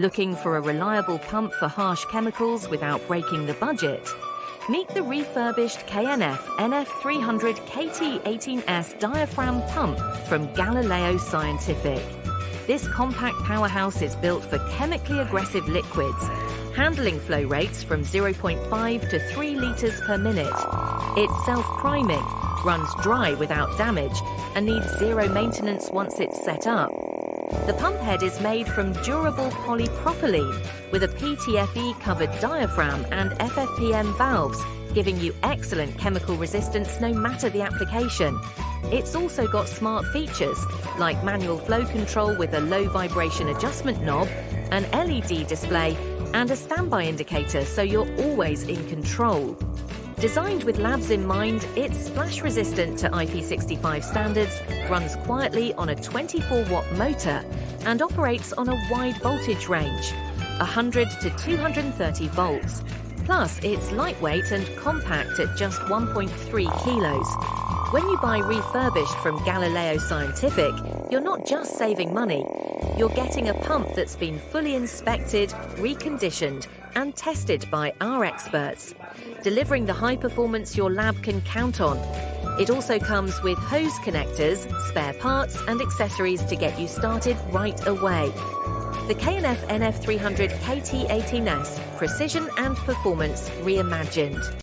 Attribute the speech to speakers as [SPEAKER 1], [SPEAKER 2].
[SPEAKER 1] Looking for a reliable pump for harsh chemicals without breaking the budget? Meet the Refurbished KNF NF300 KT.18S diaphragm pump from Galileo Scientific. This compact powerhouse is built for chemically aggressive liquids, handling flow rates from 0.5 to 3 liters per minute. It's self-priming, runs dry without damage, and needs zero maintenance once it's set up. The pump head is made from durable polypropylene with a PTFE-covered diaphragm and FFPM valves, giving you excellent chemical resistance no matter the application. It's also got smart features like manual flow control with a low vibration adjustment knob, an LED display, and a standby indicator so you're always in control. Designed with labs in mind, it's splash resistant to IP65 standards, runs quietly on a 24-watt motor, and operates on a wide voltage range, 100 to 230 volts. Plus, it's lightweight and compact at just 1.3 kilos. When you buy refurbished from Galileo Scientific, you're not just saving money, you're getting a pump that's been fully inspected, reconditioned, and tested by our experts, delivering the high performance your lab can count on. It also comes with hose connectors, spare parts, and accessories to get you started right away. The KNF NF300 KT.18S, precision and performance reimagined.